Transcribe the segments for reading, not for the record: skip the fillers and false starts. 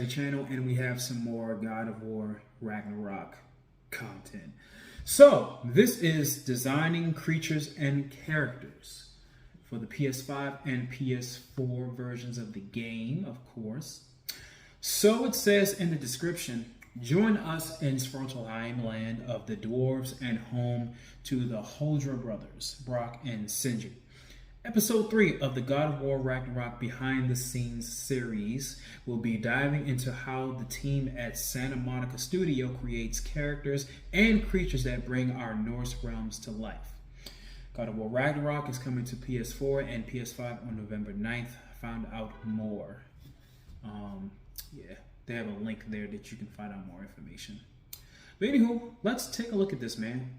to the channel, and we have some more God of War Ragnarok content. So, this is designing creatures and characters for the PS5 and PS4 versions of the game, of course. So it says in the description, join us in Svartalheim, land of the dwarves and home to the Huldra brothers, Brock and Sindri. Episode 3 of the God of War Ragnarok Behind the Scenes series will be diving into how the team at Santa Monica Studio creates characters and creatures that bring our Norse realms to life. God of War Ragnarok is coming to PS4 and PS5 on November 9th. I found out more. Yeah, they have a link there that you can find out more information. But anywho, let's take a look at this, man.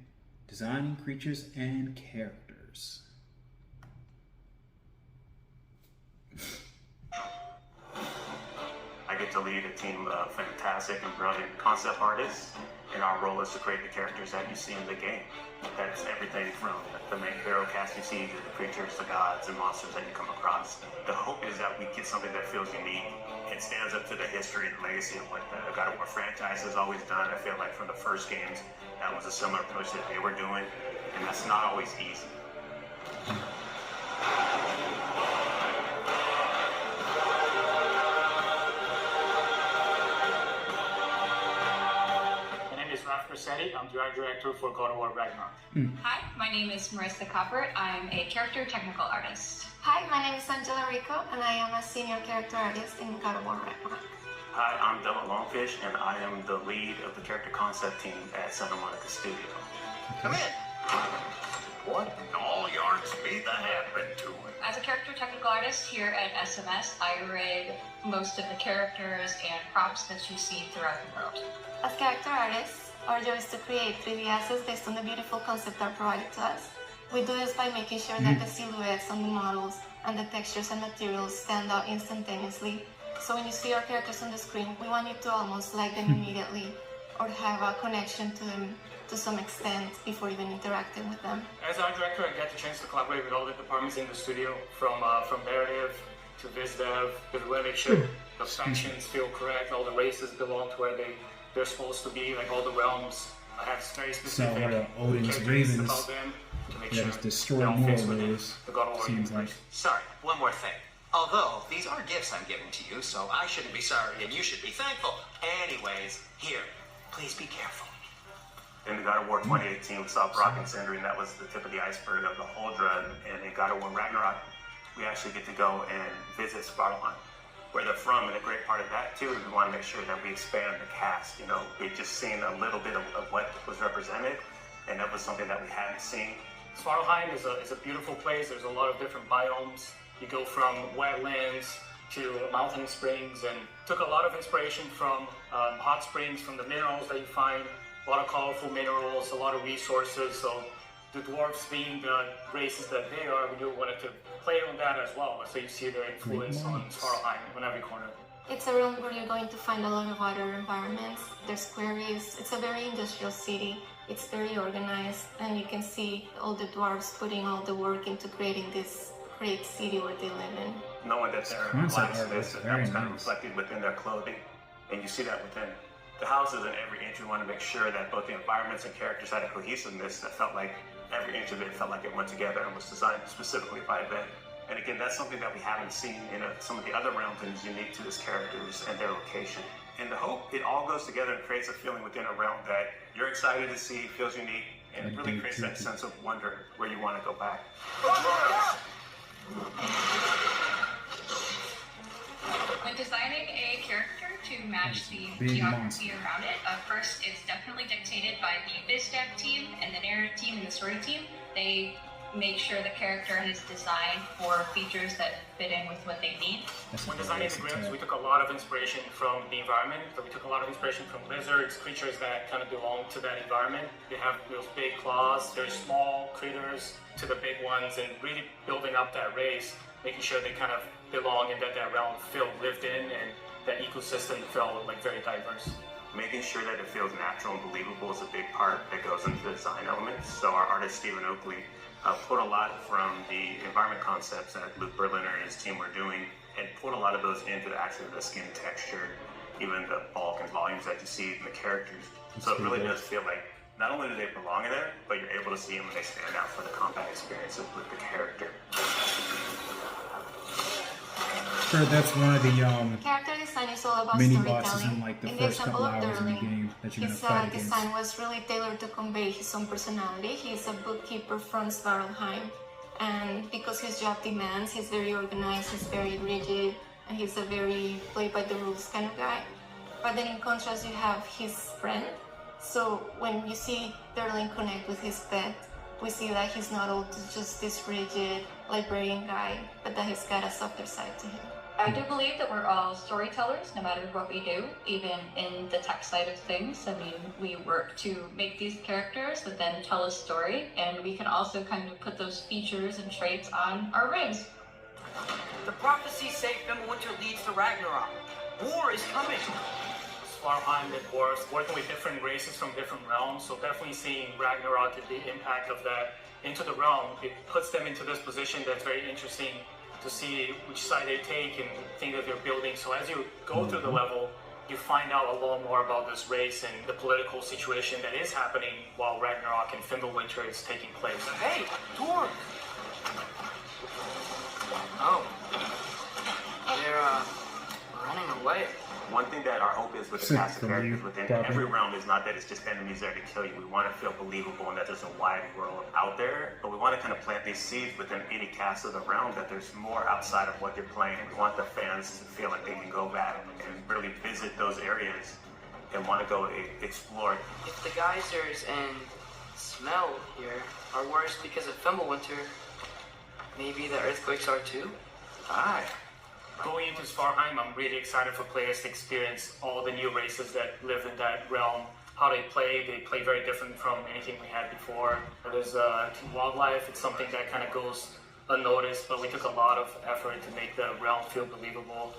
Designing creatures and characters. I get to lead a team of fantastic and brilliant concept artists, and our role is to create the characters that you see in the game. That's everything from the main hero cast you see to the creatures, the gods, and monsters that you come across. The hope is that we get something that feels unique and stands up to the history and legacy of what the God of War franchise has always done. I feel like from the first games, that was a similar approach that they were doing, and that's not always easy. I'm the art director for God of War Ragnarok. Hi, my name is Marissa Coppert. I'm a character technical artist. Hi, my name is Angela Rico, and I am a senior character artist in God of War Ragnarok. Hi, I'm Dylan Longfish, and I am the lead of the character concept team at Santa Monica Studio. Come in. What in all yarn speed that happened to it? As a character technical artist here at SMS, I rig most of the characters and props that you see throughout the world. As character artists, our job is to create 3D assets based on the beautiful concept art provided to us. We do this by making sure that the silhouettes on the models and the textures and materials stand out instantaneously. So when you see our characters on the screen, we want you to almost like them immediately or have a connection to them to some extent before even interacting with them. As art director, I get the chance to collaborate with all the departments in the studio, from narrative to biz dev. We want to make sure the factions feel correct, all the races belong to where they're supposed to be, like all the realms. I have very specific Odin's characteristics ravens about them to make that sure is destroy they all more fit within ways, the God of War seems universe. like. Sorry, one more thing. Although, these are gifts I'm giving to you, so I shouldn't be sorry and you should be thankful. Anyways, here, please be careful. In the God of War 2018, we saw Brock and Sindri, and that was the tip of the iceberg of the Huldra. And in God of War Ragnarok, we actually get to go and visit Svartalheim, where they're from, and a great part of that too is we want to make sure that we expand the cast. You know, we've just seen a little bit of what was represented, and that was something that we hadn't seen. Svartalheim is a beautiful place. There's a lot of different biomes. You go from wetlands to mountain springs, and took a lot of inspiration from hot springs, from the minerals that you find, a lot of colorful minerals, a lot of resources. So the dwarves being the races that they are, we wanted to play on that as well. So you see their influence on Svartalheim on every corner. It's a realm where you're going to find a lot of other environments. There's quarries. It's a very industrial city. It's very organized, and you can see all the dwarves putting all the work into creating this great city where they live in. Knowing that their lives that was kind of reflected within their clothing, and you see that within the houses and every inch. We want to make sure that both the environments and characters had a cohesiveness that felt like every inch of it felt like it went together and was designed specifically by them. And again, that's something that we haven't seen in some of the other realms, and is unique to these characters and their location. And the hope, it all goes together and creates a feeling within a realm that you're excited to see, feels unique, and it really creates that sense of wonder where you want to go back. When designing a character to match the geography around it, first it's definitely dictated by the biz dev team and the narrative team and the story team. They make sure the character is designed for features that fit in with what they need. When designing the grims, we took a lot of inspiration from the environment. So we took a lot of inspiration from lizards, creatures that kind of belong to that environment. They have those big claws, they're small critters to the big ones, and really building up that race, making sure they kind of belong and that realm felt lived in, and that ecosystem felt like very diverse. Making sure that it feels natural and believable is a big part that goes into the design elements. So our artist Stephen Oakley put a lot from the environment concepts that Luke Berliner and his team were doing, and put a lot of those into actually the skin texture even the bulk and volumes that you see in the characters. So it really does feel like not only do they belong in there, but you're able to see them and they stand out for the combat experiences with the character. Sure, that's one of the Character design is all about mini storytelling. bosses in like the In first example couple of hours in the Darling, game that you're gonna his fight against. design was really tailored to convey his own personality. He's a bookkeeper from Svartalfheim, and because his job demands, he's very organized, he's very rigid, and he's a very play by the rules kind of guy. But then in contrast, you have his friend. So when you see Darling connect with his pet, we see that he's not all just this rigid librarian guy, but that he's got a softer side to him. I do believe that we're all storytellers, no matter what we do, even in the tech side of things. I mean, we work to make these characters that then tell a story, and we can also kind of put those features and traits on our rigs. The prophecies say Fimbulwinter leads to Ragnarok. War is coming. Svartalfheim and dwarves, working with different races from different realms, so definitely seeing Ragnarok and the impact of that into the realm, it puts them into this position that's very interesting to see which side they take and think that they're building. So as you go through the level, you find out a lot more about this race and the political situation that is happening while Ragnarok and Fimbulwinter is taking place. Hey, dwarf! Oh. They're, running away. One thing that our hope is with the cast of characters within every realm is not that it's just enemies there to kill you. We want to feel believable and that there's a wide world out there, but we want to kind of plant these seeds within any cast of the realm that there's more outside of what you're playing. We want the fans to feel like they can go back and really visit those areas and want to go explore. If the geysers and smell here are worse because of Fimbulwinter, maybe the earthquakes are too? Aye. Going into Svartalfheim, I'm really excited for players to experience all the new races that live in that realm. How they play very different from anything we had before. There's wildlife, it's something that kind of goes unnoticed, but we took a lot of effort to make the realm feel believable.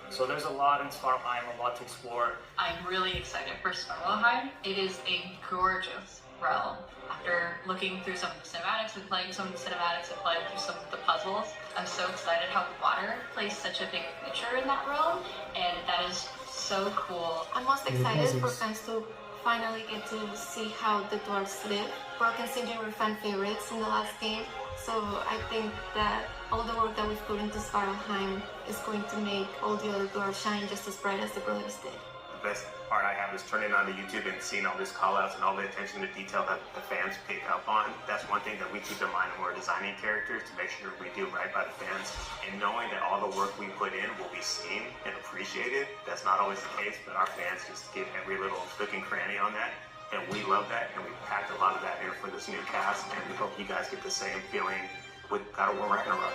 So there's a lot in Svartalfheim, a lot to explore. I'm really excited for Svartalfheim. It is a gorgeous realm. After looking through some of the cinematics and playing some of the cinematics and playing through some of the puzzles, I'm so excited how water plays such a big feature in that realm, and that is so cool. I'm most excited for fans to finally get to see how the dwarves live. Broken City were fan favorites in the last game, so I think that all the work that we've put into Svartalfheim is going to make all the other dwarves shine just as bright as the brothers did. The best part I have is turning on the YouTube and seeing all these call-outs and all the attention to detail that the fans pick up on. That's one thing that we keep in mind when we're designing characters, to make sure we do right by the fans. And knowing that all the work we put in will be seen and appreciated, that's not always the case, but our fans just give every little nook and cranny on that. And we love that, and we packed a lot of that in for this new cast, and we hope you guys get the same feeling with God of War Ragnarok.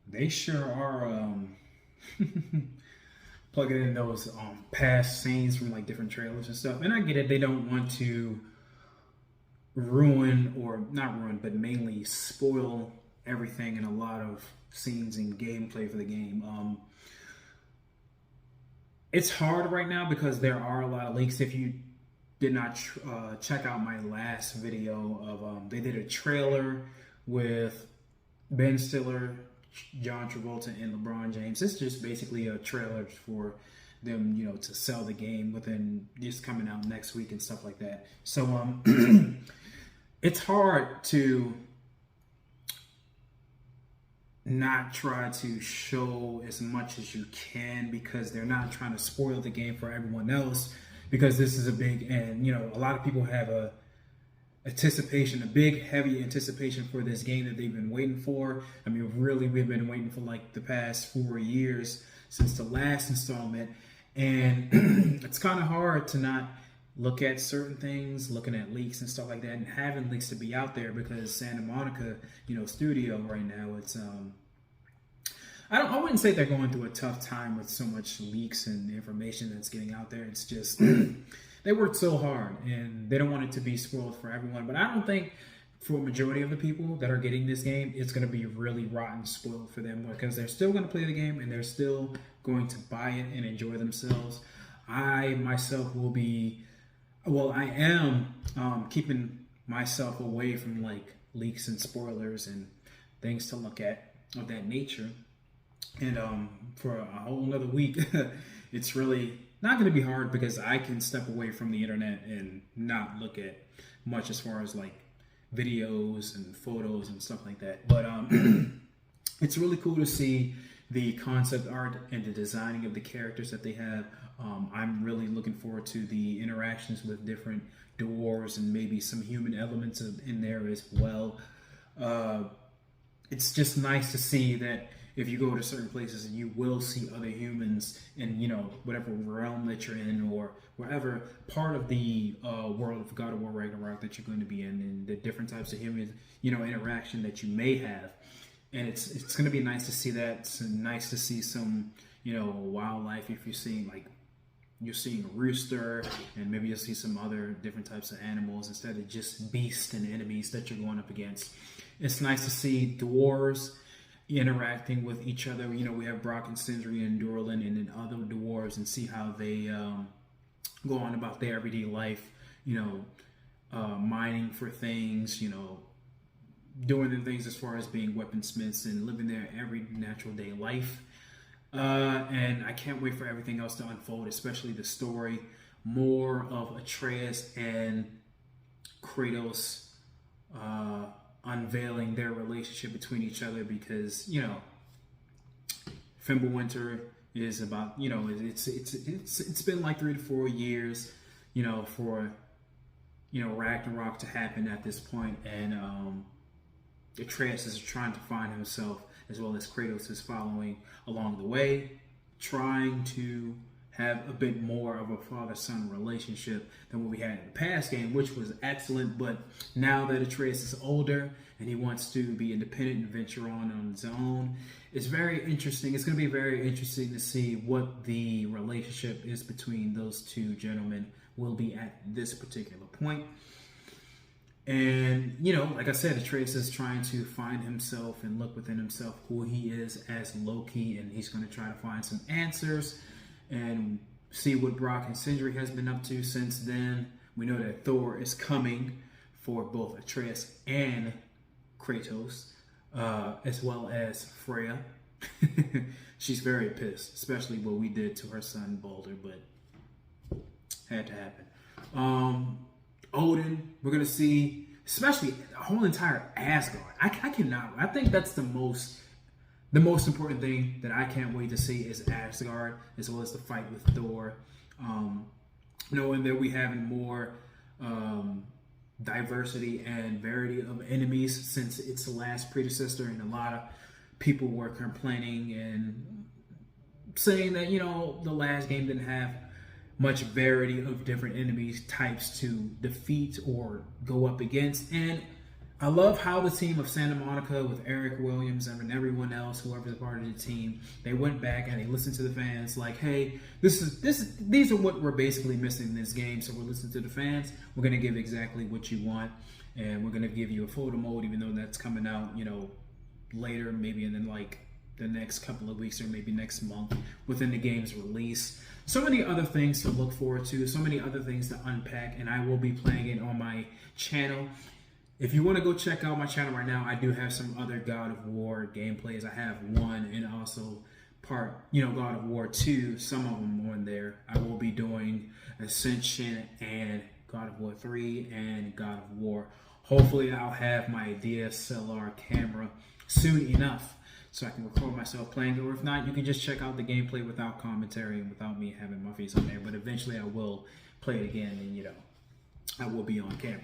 They sure are plugging in those past scenes from like different trailers and stuff. And I get it, they don't want to ruin, or not ruin, but mainly spoil everything in a lot of scenes and gameplay for the game. It's hard right now because there are a lot of leaks. If you did not check out my last video of they did a trailer with Ben Stiller, John Travolta, and LeBron James. It's just basically a trailer for them, you know, to sell the game within just coming out next week and stuff like that. So it's hard to not try to show as much as you can because they're not trying to spoil the game for everyone else, because this is a big, and you know, a lot of people have a big heavy anticipation for this game that they've been waiting for. I mean, really, we've been waiting for like the past 4 years since the last installment, and it's kind of hard to not look at certain things, looking at leaks and stuff like that, and having leaks to be out there, because Santa Monica, you know, studio right now, it's I wouldn't say they're going through a tough time with so much leaks and information that's getting out there. It's just they worked so hard and they don't want it to be spoiled for everyone. But I don't think for a majority of the people that are getting this game, it's going to be really rotten spoiled for them, because they're still going to play the game and they're still going to buy it and enjoy themselves. I myself will be, well, I am keeping myself away from like leaks and spoilers and things to look at of that nature. And for a whole another week, it's really not going to be hard, because I can step away from the internet and not look at much as far as like videos and photos and stuff like that. But it's really cool to see the concept art and the designing of the characters that they have. I'm really looking forward to the interactions with different dwarves and maybe some human elements in there as well. It's just nice to see that if you go to certain places, you will see other humans in, you know, whatever realm that you're in, or wherever part of the world of God of War Ragnarok that you're going to be in, and the different types of human, you know, interaction that you may have. And it's going to be nice to see that. It's nice to see some, you know, wildlife. If you're seeing like, you're seeing a rooster, and maybe you'll see some other different types of animals instead of just beasts and enemies that you're going up against. It's nice to see dwarves interacting with each other. You know, we have Brock and Sindri and Durlin and then other dwarves, and see how they go on about their everyday life, you know, mining for things, you know, doing the things as far as being weaponsmiths and living their every natural day life. And I can't wait for everything else to unfold, especially the story, more of Atreus and Kratos unveiling their relationship between each other, because, you know, Fimbulwinter is about, you know, it's been like 3 to 4 years, you know, for, you know, Ragnarok to happen at this point, and Atreus is trying to find himself, as well as Kratos is following along the way, trying to have a bit more of a father-son relationship than what we had in the past game, which was excellent. But now that Atreus is older and he wants to be independent and venture on his own, it's very interesting. It's going to be very interesting to see what the relationship is between those two gentlemen will be at this particular point. And, you know, like I said, Atreus is trying to find himself and look within himself who he is as Loki, and he's going to try to find some answers and see what Brock and Sindri has been up to since then. We know that Thor is coming for both Atreus and Kratos, as well as Freya. She's very pissed, especially what we did to her son Balder, but had to happen. Odin, we're gonna see, especially the whole entire Asgard. I cannot. I think that's the most important thing that I can't wait to see is Asgard, as well as the fight with Thor. Knowing that we having more diversity and variety of enemies since its last predecessor, and a lot of people were complaining and saying that, you know, the last game didn't have much variety of different enemies types to defeat or go up against. And I love how the team of Santa Monica with Eric Williams and everyone else, whoever's a part of the team, they went back and they listened to the fans like, hey, these are what we're basically missing in this game. So we're listening to the fans. We're going to give exactly what you want, and we're going to give you a photo mode, even though that's coming out, you know, later, maybe in like the next couple of weeks or maybe next month within the game's release. So many other things to look forward to, so many other things to unpack, and I will be playing it on my channel. If you want to go check out my channel right now, I do have some other God of War gameplays. I have 1 and also part, you know, God of War 2, some of them on there. I will be doing Ascension and God of War 3 and God of War. Hopefully I'll have my DSLR camera soon enough so I can record myself playing it, or if not, you can just check out the gameplay without commentary and without me having my face on there. But eventually I will play it again, and, you know, I will be on camera.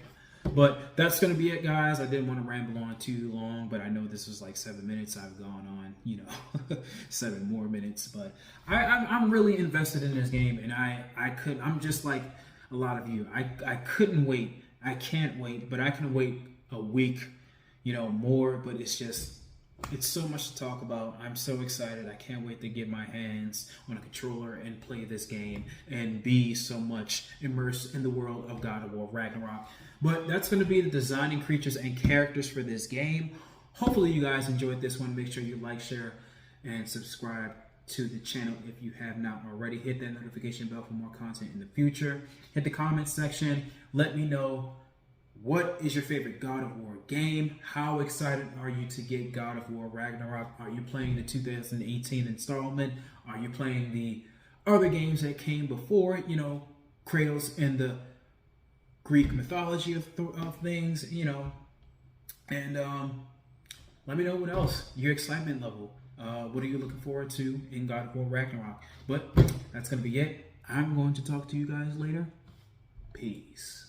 But that's going to be it, guys. I didn't want to ramble on too long, but I know this was like 7 minutes. I've gone on, you know, 7 more minutes. But I'm really invested in this game, and I'm just like a lot of you. I couldn't wait. I can't wait, but I can wait a week, you know, more. But it's just, It's so much to talk about. I'm so excited. I can't wait to get my hands on a controller and play this game and be so much immersed in the world of God of War Ragnarok. But that's going to be the designing creatures and characters for this game. Hopefully you guys enjoyed this one. Make sure you like, share, and subscribe to the channel if you have not already. Hit that notification bell for more content in the future. Hit the comment section. Let me know, what is your favorite God of War game? How excited are you to get God of War Ragnarok? Are you playing the 2018 installment? Are you playing the other games that came before it? You know, Kratos and the Greek mythology of things, you know. And let me know what else, your excitement level. What are you looking forward to in God of War Ragnarok? But that's going to be it. I'm going to talk to you guys later. Peace.